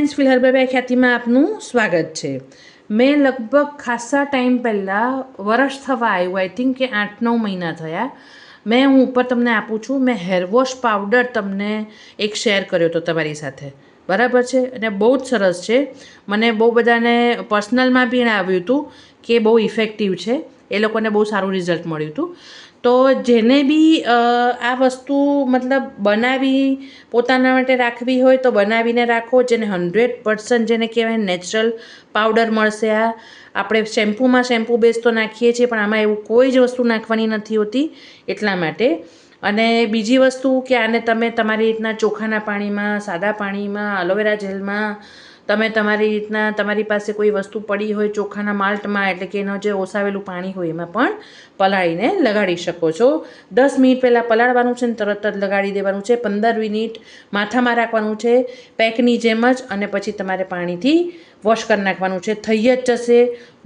Friends, fill હર્બલબાઈ ખ્યાતિમાં આપનું સ્વાગત છે. મેં લગભગ ખાસા ટાઈમ પહેલાં વર્ષ થવા આવ્યું, આઈ થિંક કે 8-9 મહિના થયા, હું ઉપર તમને આપું છું. મેં હેરવોશ પાવડર તમને એક શેર કર્યો હતો તમારી સાથે, બરાબર છે, અને બહુ જ સરસ છે. મને બહુ બધાને પર્સનલમાં બી આવ્યું હતું કે બહુ ઇફેક્ટિવ છે, એ લોકોને બહુ સારું રિઝલ્ટ મળ્યું હતું. તો જેને બી આ વસ્તુ મતલબ બનાવી પોતાના માટે રાખવી હોય તો બનાવીને રાખો. જેને 100% જેને કહેવાય નેચરલ પાવડર મળશે. આ આપણે શેમ્પૂમાં શેમ્પૂ બેઝ તો નાખીએ છીએ, પણ આમાં એવું કોઈ જ વસ્તુ નાખવાની નથી હોતી, એટલા માટે. અને બીજી વસ્તુ કે આને તમે તમારી રીતના ચોખાના પાણીમાં, સાદા પાણીમાં, એલોવેરા જેલમાં, તમે તમારી રીતના તમારી પાસે કોઈ વસ્તુ પડી હોય ચોખાના માલ્ટમાં, એટલે કે એનું જે ઓસાવેલું પાણી હોય એમાં પણ પલાળીને લગાડી શકો છો. 10 મિનિટ પહેલાં પલાળવાનું છે ને તરત જ લગાડી દેવાનું છે. 15 મિનિટ માથામાં રાખવાનું છે પેકની જેમ જ, અને પછી તમારે પાણીથી વોશ કરી નાખવાનું છે. થઈ જ જશે.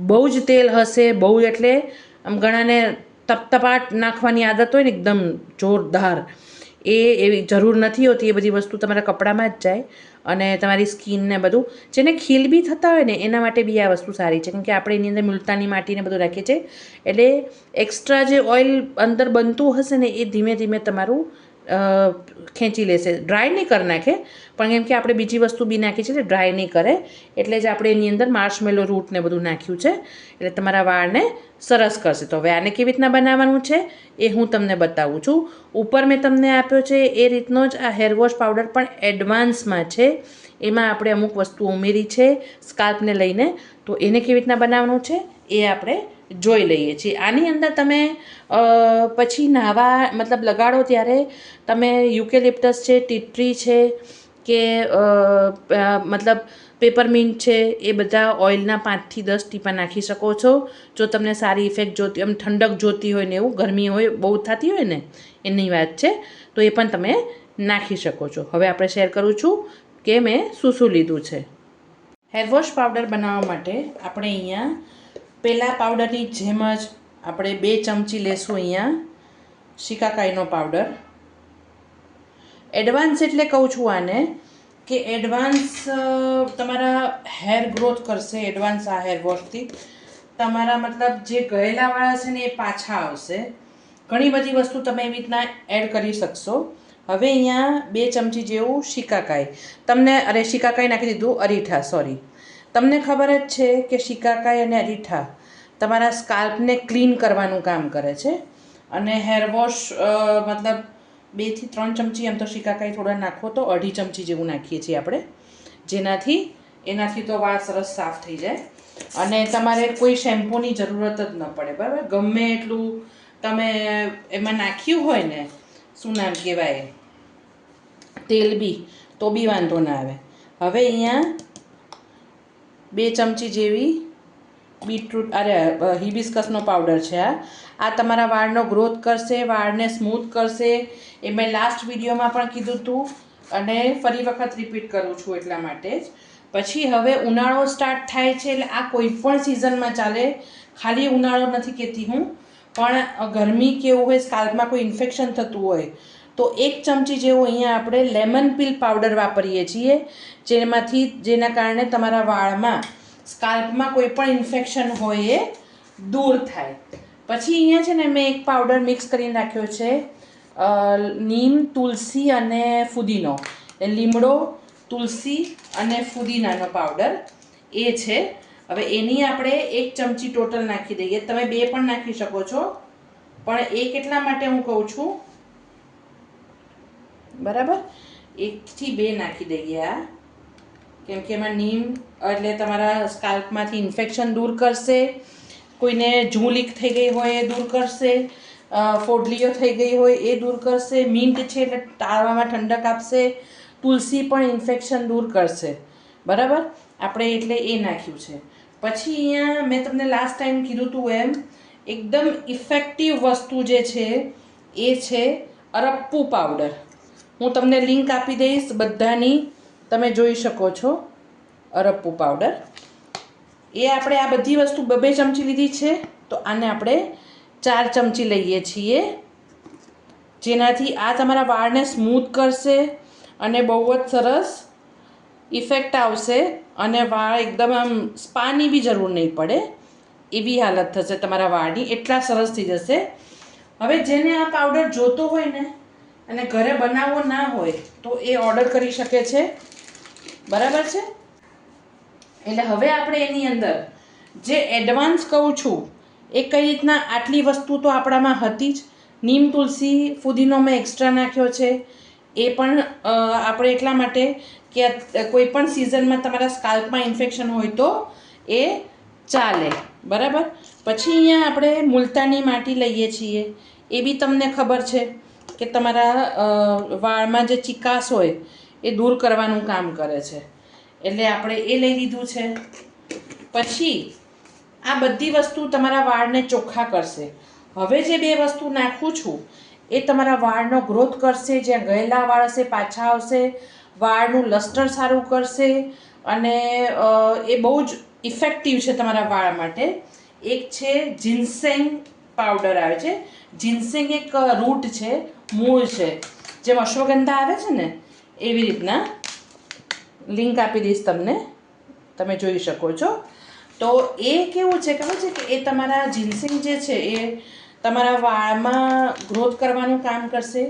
બહુ જ તેલ હશે, બહુ એટલે આમ ઘણાને તપતપાટ નાખવાની આદત હોય ને એકદમ જોરદાર, એવી જરૂર નથી હોતી. એ બધી વસ્તુ તમારા કપડામાં જ જાય અને તમારી સ્કિનને બધું. જેને ખીલ બી થતા હોય ને એના માટે બી આ વસ્તુ સારી છે, કેમ કે આપણે એની અંદર મુલતાની માટીને બધું રાખીએ છીએ, એટલે એક્સ્ટ્રા જે ઓઇલ અંદર બનતું હશે ને એ ધીમે ધીમે તમારું ખેંચી લેશે. ડ્રાય નહીં કરી નાખે, પણ કેમ કે આપણે બીજી વસ્તુ બી નાખી છે એટલે ડ્રાય નહીં કરે, એટલે જ આપણે એની અંદર માર્શમેલો રૂટ ને બધું નાખ્યું છે, એટલે તમારા વાળને સરસ કરશે. તો હવે આને કેવી રીતના બનાવવાનું છે એ હું તમને બતાવું છું. ઉપર મેં તમને આપ્યો છે એ રીતનો જ આ હેરવોશ પાવડર પણ એડવાન્સમાં છે. એમાં આપણે અમુક વસ્તુ ઉમેરી છે સ્કાલ્પને લઈને, તો એને કેવી રીતના બનાવવાનું છે એ આપણે જોઈ લઈએ છીએ. આની અંદર તમે પછી નાહવા મતલબ લગાડો ત્યારે તમે યુકેલિપ્ટસ છે, ટી ટ્રી છે, કે મતલબ પેપરમિન્ટ છે, એ બધા ઓઇલના 5 થી 10 ટીપા નાખી શકો છો. જો તમને સારી ઇફેક્ટ જોતી, એમ ઠંડક જોતી હોય ને, એવું ગરમી હોય બહુ થતી હોય ને એની વાત છે, તો એ પણ તમે નાખી શકો છો. હવે આપણે શેર કરું છું કે મેં શું લીધું છે. હેરવોશ પાવડર બનાવવા માટે આપણે અહીંયા પહેલાં પાવડરની જેમ જ આપણે 2 ચમચી લેશું અહીંયા શિકાકાઈનો પાવડર. એડવાન્સ એટલે કહું છું આને કે એડવાન્સ તમારા હેર ગ્રોથ કરશે. એડવાન્સ આ હેર વોશથી તમારા મતલબ જે ગયેલા વાળા છે ને એ પાછા આવશે. ઘણી બધી વસ્તુ તમે એવી રીતના એડ કરી શકશો. હવે અહીંયા 2 ચમચી જેવું શિકાકાઈ, તમને શિકાકાઈ નાખી દીધું, અરીઠા સોરી. તમને ખબર જ છે કે શિકાકાઈ અને અરીઠા તમારા સ્કાલ્પને ક્લીન કરવાનું કામ કરે છે. અને હેરવોશ મતલબ 2 થી 3 ચમચી, એમ તો શિકાકાઈ થોડા નાખો તો 2.5 ચમચી જેવું નાખીએ છીએ આપણે, એનાથી તો વાળ સરસ સાફ થઈ જાય અને તમારે કોઈ શેમ્પૂની જરૂરત જ ન પડે. બરાબર, ગમે એટલું તમે એમાં નાખ્યું હોય ને, શું નામ કહેવાય, તેલ બી, તો બી વાંધો ના આવે. હવે અહીંયા 2 ચમચી જેવી બીટરૂટ હિબિસ્કસનો પાવડર છે. આ તમારા વાળનો ગ્રોથ કરશે, વાળને સ્મૂથ કરશે. એ મેં લાસ્ટ વિડીયોમાં પણ કીધું હતું અને ફરી વખત રિપીટ કરું છું એટલા માટે જ. પછી હવે ઉનાળો સ્ટાર્ટ થાય છે, એટલે આ કોઈ પણ સિઝનમાં ચાલે, ખાલી ઉનાળો નથી કહેતી હું, પણ ગરમી કેવું હોય, સ્કાલ્પમાં કોઈ ઇન્ફેક્શન થતું હોય તો 1 ચમચી જેવું અહીંયા આપણે લેમન પીલ પાવડર વાપરીએ છીએ, જેના કારણે તમારા વાળમાં સ્કાલ્પમાં કોઈ પણ ઇન્ફેક્શન હોય એ દૂર થાય. પછી અહીંયા છે ને મેં એક પાવડર મિક્સ કરીને રાખ્યો છે, નીમ, તુલસી અને ફુદીનો. લીમડો, તુલસી અને ફુદીનાનો પાવડર એ છે. હવે એની આપણે 1 ચમચી ટોટલ નાખી દઈએ. તમે 2 પણ નાખી શકો છો, પણ એક એટલા માટે હું કહું છું, બરાબર, 1 થી 2 નાખી દઈએ આ, કેમ કે એમાં નીમ એટલે તમારા સ્કાલ્પમાંથી ઇન્ફેક્શન દૂર કરશે, કોઈને જૂ લીક થઈ ગઈ હોય એ દૂર કરશે, ફોડલીઓ થઈ ગઈ હોય એ દૂર કરશે. મિન્ટ છે એટલે ટાળવામાં ઠંડક આપશે. તુલસી પણ ઇન્ફેક્શન દૂર કરશે. બરાબર, આપણે એટલે એ નાખ્યું છે. પછી અહીંયા મેં તમને લાસ્ટ ટાઈમ કીધું હતું એમ એકદમ ઇફેક્ટિવ વસ્તુ જે છે એ છે અરપ્પુ પાવડર. હું તમને લિંક આપી દઈશ બધાની, તમે જોઈ શકો છો. અરપ્પુ પાવડર એ આપણે આ બધી વસ્તુ 2 ચમચી લીધી છે, તો આને આપણે 4 ચમચી લઈએ છીએ, જેનાથી આ તમારા વાળને સ્મૂથ કરશે અને બહુ જ સરસ ઇફેક્ટ આવશે અને વાળ એકદમ આમ સ્પાની બી જરૂર નહીં પડે એવી હાલત થશે તમારા વાળની, એટલા સરસ થઈ જશે. હવે જેને આ પાવડર જોતો હોય ને અને ઘરે બનાવવો ના હોય તો એ ઓર્ડર કરી શકે છે, બરાબર છે. એટલે હવે આપણે એની અંદર જે એડવાન્સ કહું છું એ કઈ રીતના, આટલી વસ્તુ તો આપણામાં હતી જ. નીમ તુલસી ફુદીનો મેં એક્સ્ટ્રા નાખ્યો છે, એ પણ આપણે એટલા માટે કે કોઈ પણ સિઝનમાં તમારા સ્કાલ્પમાં ઇન્ફેક્શન હોય તો એ ચાલે, બરાબર. પછી અહીંયા આપણે મુલતાની માટી લઈએ છીએ, એ બી તમને ખબર છે કે તમારા વાળમાં જે ચિકાસ હોય એ દૂર કરવાનું કામ કરે છે, એટલે આપણે એ લઈ લીધું છે. પછી આ બધી વસ્તુ તમારા વાળને ચોખ્ખા કરશે. હવે જે બે વસ્તુ નાખું છું એ તમારા વાળનો ગ્રોથ કરશે, જ્યાં ગયેલા વાળ હશે પાછા આવશે, વાળનું લસ્ટર સારું કરશે અને એ બહુ જ ઇફેક્ટિવ છે તમારા વાળ માટે. એક છે જિન્સેંગ પાવડર આવે છે. જિન્સેંગ એક રૂટ છે, મૂળ છે, જેમ અશ્વગંધા આવે છે ને એવી રીતના. લિંક આપી દઈશ તમને, તમે જોઈ શકો છો. તો એ કેવું છે ખબર છે કે એ તમારા જિન્સેંગ જે છે એ તમારા વાળમાં ગ્રોથ કરવાનું કામ કરશે,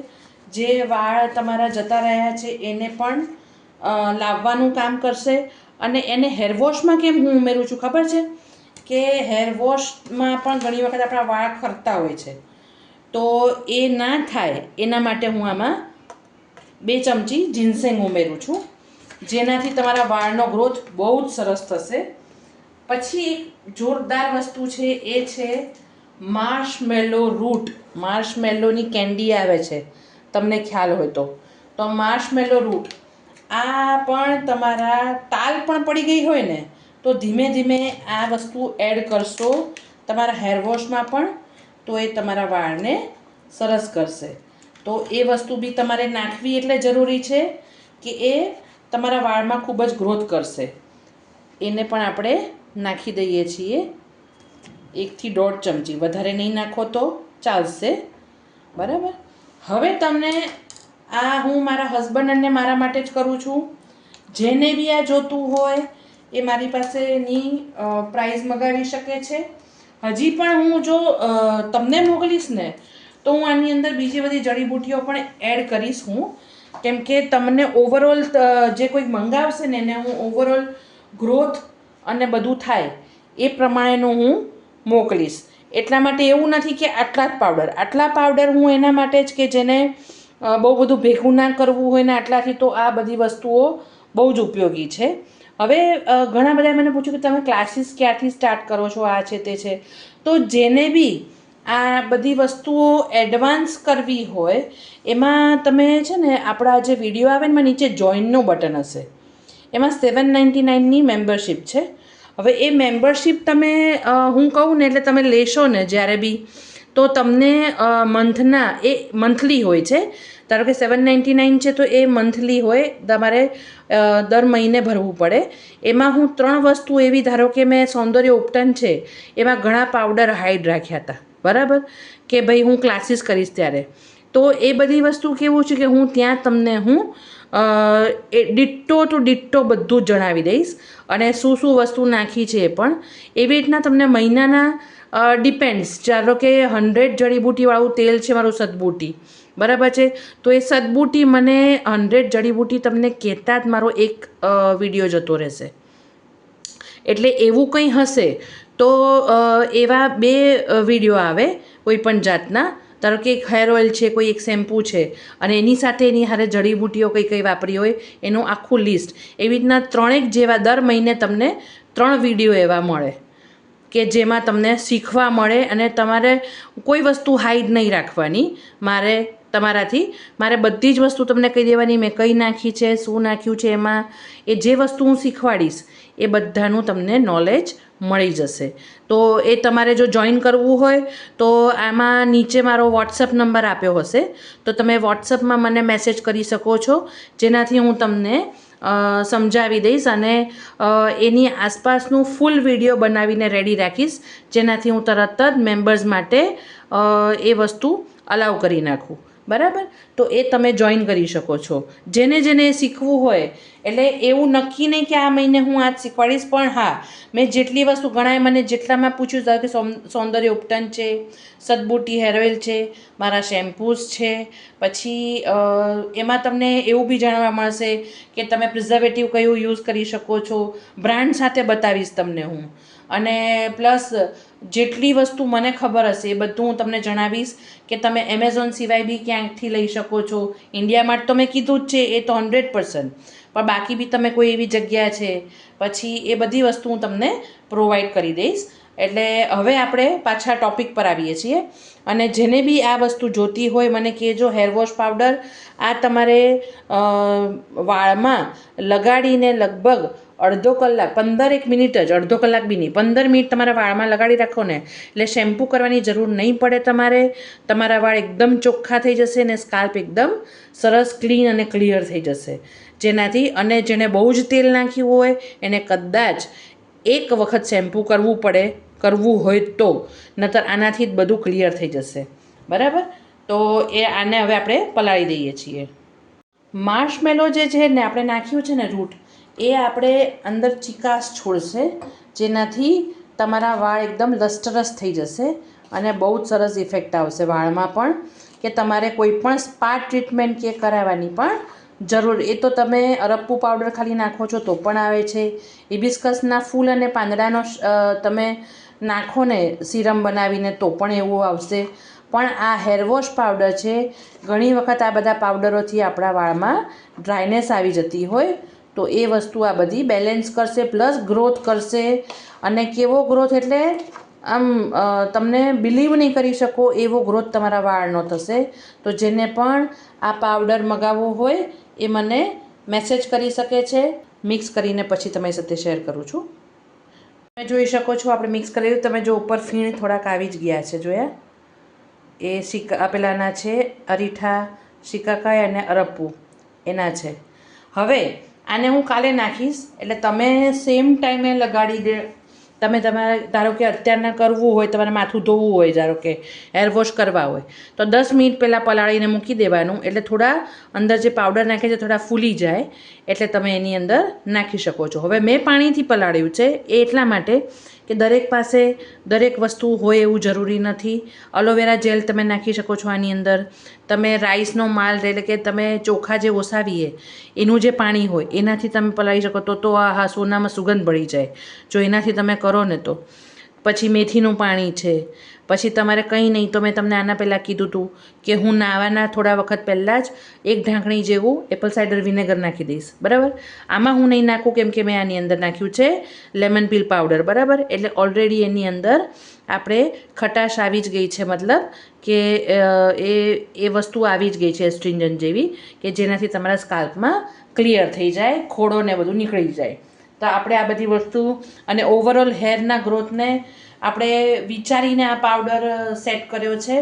જે વાળ તમારા જતા રહ્યા છે એને પણ લાવવાનું કામ કરશે. અને એને હેરવોશમાં કેમ હું ઉમેરું છું ખબર છે કે હેરવોશમાં પણ ઘણી વખત આપણા વાળ ખરતા હોય છે, તો એ ના થાય એના માટે હું આમાં 2 ચમચી જિન્સેંગ ઉમેરું છું, જેનાથી તમારા વાળનો ગ્રોથ બહુ જ સરસ થશે. પછી એક જોરદાર વસ્તુ છે એ છે માર્શમેલો રૂટ. માર્શમેલોની કેન્ડી આવે છે, તમને ખ્યાલ હોય તો માર્શમેલો રૂટ, આ પણ તમારા ટાલ પણ પડી ગઈ હોય ને તો ધીમે ધીમે આ વસ્તુ એડ કરશો તમારા હેરવોશમાં પણ, તો એ તમારા વાળને સરસ કરશે. તો એ વસ્તુ બી તમારે નાખવી એટલે જરૂરી છે કે એ તમારા વાળમાં ખૂબ જ ગ્રોથ કરશે. એને પણ આપણે નાખી દઈએ છીએ 1 થી 1.5 ચમચી, વધારે નહીં નાખો તો ચાલશે, બરાબર. હવે તમને આ હું મારા હસબન્ડ અને મારા માટે જ કરું છું. જેને બી આ જોતું હોય એ મારી પાસેની પ્રાઇસ મગાવી શકે છે. હજી પણ હું જો તમને મોકલીશ ને તો હું આની અંદર બીજી બધી જડીબૂટીઓ પણ એડ કરીશ હું, કેમ કે તમને ઓવરઓલ જે કોઈ મંગાવશે ને એને હું ઓવરઓલ ગ્રોથ અને બધું થાય એ પ્રમાણેનું હું મોકલીશ. એટલા માટે એવું નથી કે આટલા પાવડર હું એના માટે જ કે જેને બહુ બધું ભેગું ના કરવું હોય ને આટલાથી, તો આ બધી વસ્તુઓ બહુ જ ઉપયોગી છે. હવે ઘણા બધા મને પૂછ્યું કે તમે ક્લાસીસ ક્યાંથી સ્ટાર્ટ કરો છો, આ છે તે છે. તો જેને બી આ બધી વસ્તુઓ એડવાન્સ કરવી હોય એમાં તમે છે ને આપણા જે વિડીયો આવે ને એમાં નીચે જોઈનનું બટન હશે, એમાં 799ની મેમ્બરશિપ છે. હવે એ મેમ્બરશિપ તમે હું કહું ને એટલે તમે લેશો ને જ્યારે બી, તો તમને મંથના એ મંથલી હોય છે. ધારો કે 799 છે તો એ મંથલી હોય, તમારે દર મહિને ભરવું પડે. એમાં હું 3 વસ્તુ એવી, ધારો કે મેં સૌંદર્ય ઉપટન છે એમાં ઘણા પાવડર હાઈડ રાખ્યા હતા, બરાબર, કે ભાઈ હું ક્લાસીસ કરીશ ત્યારે. તો એ બધી વસ્તુ કેવું છે કે હું ત્યાં તમને હું એ ડિટ્ટો ટુ ડિટ્ટો બધું જ જણાવી દઈશ, અને શું શું વસ્તુ નાખી છે એ પણ. એવી રીતના તમને મહિનાના ડિપેન્ડ્સ, ચાલો કે 100 જડીબૂટીવાળું તેલ છે મારું સદબૂટી, બરાબર છે, તો એ સદબૂટી મને 100 જડીબૂટી તમને કહેતા જ મારો એક વિડીયો જતો રહેશે. એટલે એવું કંઈ હશે તો એવા 2 વિડીયો આવે કોઈ પણ જાતના. ધારો કે એક હેર ઓઇલ છે, કોઈ એક શેમ્પૂ છે અને એની સાથે એની હારે જડીબૂટીઓ કઈ કઈ વાપરી હોય એનું આખું લિસ્ટ. એવી રીતના 3 જેવા દર મહિને તમને 3 વિડીયો એવા મળે કે જેમાં તમને શીખવા મળે, અને તમારે કોઈ વસ્તુ હાઈડ નહીં રાખવાની તમારાથી. મારે બધી જ વસ્તુ તમને કહી દેવાની, મેં કઈ નાખી છે, શું નાખ્યું છે એમાં. એ જે વસ્તુ હું શીખવાડીશ એ બધાનું તમને નોલેજ મળી જશે. તો એ તમારે જો જોઈન કરવું હોય તો આમાં નીચે મારો વોટ્સઅપ નંબર આપ્યો હશે, તો તમે વોટ્સઅપમાં મને મેસેજ કરી શકો છો, જેનાથી હું તમને સમજાવી દઈશ અને એની આસપાસનું ફૂલ વિડીયો બનાવીને રેડી રાખીશ, જેનાથી હું તરત જ મેમ્બર્સ માટે એ વસ્તુ અલાઉ કરી નાખું, બરાબર. તો એ તમે જોઈન કરી શકો છો. જેને શીખવું હોય, એટલે એવું નક્કી નહીં કે આ મહિને હું આ જ શીખવાડીશ, પણ હા, મેં જેટલી વસ્તુ ગણાય મને જેટલામાં પૂછ્યું ધારો કે સૌંદર્ય ઉપટન છે, સદબુટી હેર ઓઇલ છે, મારા શેમ્પૂઝ છે, પછી એમાં તમને એવું બી જાણવા મળશે કે તમે પ્રિઝર્વેટિવ કયું યુઝ કરી શકો છો, બ્રાન્ડ સાથે બતાવીશ તમને હું. અને પ્લસ જેટલી વસ્તુ મને ખબર હશે એ બધું હું તમને જણાવીશ કે તમે એમેઝોન સિવાય બી ક્યાંકથી લઈ શકો છો. ઇન્ડિયામાં તો મેં કીધું જ છે એ તો 100%, પણ બાકી બી તમે કોઈ એવી જગ્યા છે પછી એ બધી વસ્તુ હું તમને પ્રોવાઈડ કરી દઈશ. એટલે હવે આપણે પાછા ટૉપિક પર આવીએ છીએ. અને જેને બી આ વસ્તુ જોતી હોય મને કહેજો. હેરવોશ પાવડર આ તમારે વાળમાં લગાડીને લગભગ અડધો કલાક, 15 મિનિટ જ, અડધો કલાક બી નહીં, 15 મિનિટ તમારા વાળમાં લગાડી રાખો ને એટલે શેમ્પૂ કરવાની જરૂર નહીં પડે તમારે. તમારા વાળ એકદમ ચોખ્ખા થઈ જશે ને સ્કાલ્પ એકદમ સરસ ક્લીન અને ક્લિયર થઈ જશે. જેનાથી, અને જેને બહુ જ તેલ નાખ્યું હોય એને કદાચ એક વખત શેમ્પૂ કરવું હોય તો, નહીતર આનાથી જ બધું ક્લિયર થઈ જશે. બરાબર? તો આને હવે આપણે પલાળી દઈએ છીએ. માર્શમેલો જે છે ને આપણે નાખ્યું છે ને રૂટ, એ આપણે અંદર ચિકાસ છોડશે, જેનાથી તમારા વાળ એકદમ લસ્ટરસ થઈ જશે અને બહુ જ સરસ ઇફેક્ટ આવશે વાળમાં પણ. કે તમારે કોઈ પણ સ્પા ટ્રીટમેન્ટ કે કરાવવાની પણ જરૂર, એ તો તમે અરપ્પુ પાવડર ખાલી નાખો છો તો પણ આવે છે, હિબિસ્કસના ફૂલ અને પાંદડાનો તમે નાખો ને સિરમ બનાવીને તો પણ એવું આવશે. પણ આ હેરવોશ પાવડર છે, ઘણી વખત આ બધા પાવડરોથી આપણા વાળમાં ડ્રાયનેસ આવી જતી હોય તો એ વસ્તુ આ બધી બેલેન્સ કરશે, પ્લસ ગ્રોથ કરશે. અને કેવો ગ્રોથ એટલે આમ તમને બિલીવ નહીં કરી શકો એવો ગ્રોથ તમારા વાળનો થશે. તો જેને પણ આ પાવડર મગાવવો હોય એ મને મેસેજ કરી શકે છે. મિક્સ કરીને પછી તમારી સાથે શેર કરું છું. તમે જોઈ શકો છો આપણે મિક્સ કરી, તમે જો ઉપર ફીણ થોડાક આવી જ ગયા છે, જોયા? એ પેલાના છે અરીઠા, શિકાકાઈ અને અરપ્પુ એના છે. હવે આને હું કાલે નાખીશ, એટલે તમે સેમ ટાઈમે લગાડી દે. તમે તમારે ધારો કે અત્યારના કરવું હોય, તમારે માથું ધોવું હોય, ધારો કે હેર વોશ કરવા હોય તો 10 મિનિટ પહેલાં પલાળીને મૂકી દેવાનું, એટલે થોડા અંદર જે પાવડર નાખે છે થોડા ફૂલી જાય, એટલે તમે એની અંદર નાખી શકો છો. હવે મેં પાણીથી પલાળ્યું છે એ એટલા માટે કે દરેક પાસે દરેક વસ્તુ હોય એવું જરૂરી નથી. એલોવેરા જેલ તમે નાખી શકો છો આની અંદર. તમે રાઈસનો માલ, એટલે કે તમે ચોખા જે ઓસાવીએ એનું જે પાણી હોય એનાથી તમે પલાળી શકો તો આ સોનામાં સુગંધ ભળી જાય જો એનાથી તમે કરો ને તો. પછી મેથીનું પાણી છે. પછી તમારે કંઈ નહીં તો મેં તમને આના પહેલાં કીધું હતું કે હું નાવાના થોડા વખત પહેલાં જ 1 ઢાંકણી જેવું એપલ સાઇડર વિનેગર નાખી દઈશ. બરાબર? આમાં હું નહીં નાખું કેમ કે મેં આની અંદર નાખ્યું છે લેમન પીલ પાવડર. બરાબર? એટલે ઓલરેડી એની અંદર આપણે ખટાશ આવી જ ગઈ છે, મતલબ કે એ વસ્તુ આવી જ ગઈ છે એસ્ટ્રિંજન્ટ જેવી, કે જેનાથી તમારા સ્કાલ્પમાં ક્લિયર થઈ જાય, ખોડો ને બધું નીકળી જાય. તો આપણે આ બધી વસ્તુ અને ઓવરઓલ હેરના ગ્રોથને આપણે વિચારીને આ પાવડર સેટ કર્યો છે.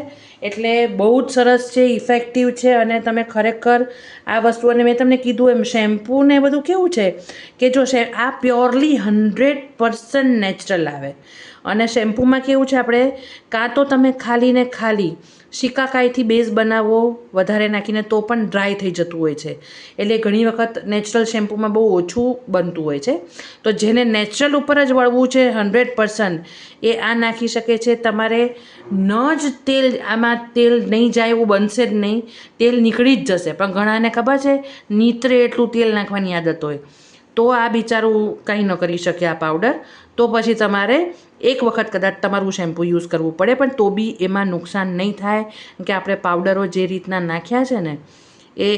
એટલે બહુ જ સરસ છે, ઇફેક્ટિવ છે. અને તમે ખરેખર આ વસ્તુ, અને મેં તમને કીધું એમ શેમ્પૂ ને બધું કેવું છે કે જો આ પ્યોરલી 100% નેચરલ આવે. અને શેમ્પૂમાં કેવું છે, આપણે કાં તો તમે ખાલી ને ખાલી શિકાકાઈથી બેઝ બનાવો વધારે નાખીને તો પણ ડ્રાય થઈ જતું હોય છે, એટલે ઘણી વખત નેચરલ શેમ્પૂમાં બહુ ઓછું બનતું હોય છે. તો જેને નેચરલ ઉપર જ વળવું છે 100%, એ આ નાખી શકે છે. તમારે ન જ તેલ, આમાં તેલ નહીં જાય એવું બનશે જ નહીં, તેલ નીકળી જ જશે. પણ ઘણાને ખબર છે નીતરે એટલું તેલ નાખવાની આદત હોય, તો આ બિચારું કંઈ ન કરી શકે આ પાવડર. તો પછી તમારે એક વખત કદાચ તમારું શેમ્પૂ યુઝ કરવું પડે, પણ તો બી એમાં નુકસાન નહીં થાય કે આપણે પાવડરો જે રીતના નાખ્યા છે ને એ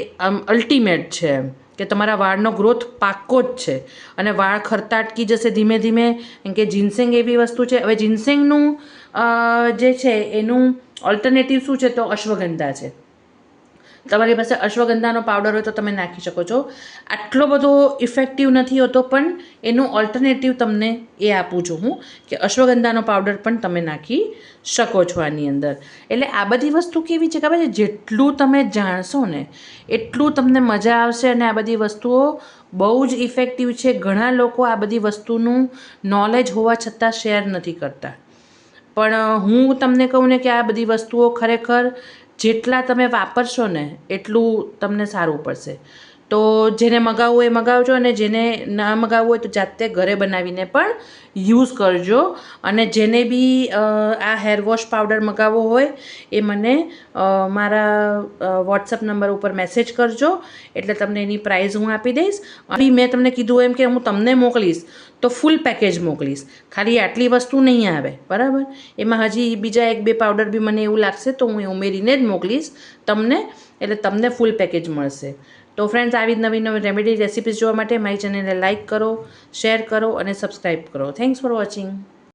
અલ્ટિમેટ છે, કે તમારા વાળનો ગ્રોથ પાક્કો જ છે. અને વાળ ખરતા અટકી જશે ધીમે ધીમે, કેમ કે જીન્સેંગ એવી વસ્તુ છે. હવે જીન્સેંગનું જે છે એનું ઓલ્ટરનેટિવ શું છે, તો અશ્વગંધા છે. તમારી પાસે અશ્વગંધાનો પાવડર હોય તો તમે નાખી શકો છો. આટલો બધો ઇફેક્ટિવ નથી હોતો, પણ એનું ઓલ્ટરનેટિવ તમને એ આપું છું હું, કે અશ્વગંધાનો પાવડર પણ તમે નાખી શકો છો આની અંદર. એટલે આ બધી વસ્તુ કેવી છે ખબર છે, જેટલું તમે જાણશો ને એટલું તમને મજા આવશે. અને આ બધી વસ્તુઓ બહુ જ ઇફેક્ટિવ છે. ઘણા લોકો આ બધી વસ્તુનું નોલેજ હોવા છતાં શેર નથી કરતા, પણ હું તમને કહું ને કે આ બધી વસ્તુઓ ખરેખર જેટલા તમે વાપરશો ને એટલું તમને સારું પડશે. તો જેને મગાવવું એ મગાવજો, અને જેને ના મગાવવું હોય તો જાતે ઘરે બનાવીને પણ યુઝ કરજો. અને જેને બી આ હેર વોશ પાવડર મગાવવો હોય એ મને મારા વોટ્સઅપ નંબર ઉપર મેસેજ કરજો, એટલે તમને એની પ્રાઇસ હું આપી દઈશ. અને મેં તમને કીધું એમ કે હું તમને મોકલીશ તો ફૂલ પેકેજ મોકલીશ, ખાલી આટલી વસ્તુ નહીં આવે, બરાબર. એમાં હજી બીજા 1-2 પાવડર બી મને એવું લાગશે તો હું એ ઉમેરીને જ મોકલીશ તમને, એટલે તમને ફૂલ પેકેજ મળશે. તો ફ્રેન્ડ્સ, આવી જ નવી નવી રેમેડી રેસિપીઝ જોવા માટે મારી ચેનલને લાઇક કરો, શેર કરો અને સબસ્ક્રાઈબ કરો. Thanks for watching.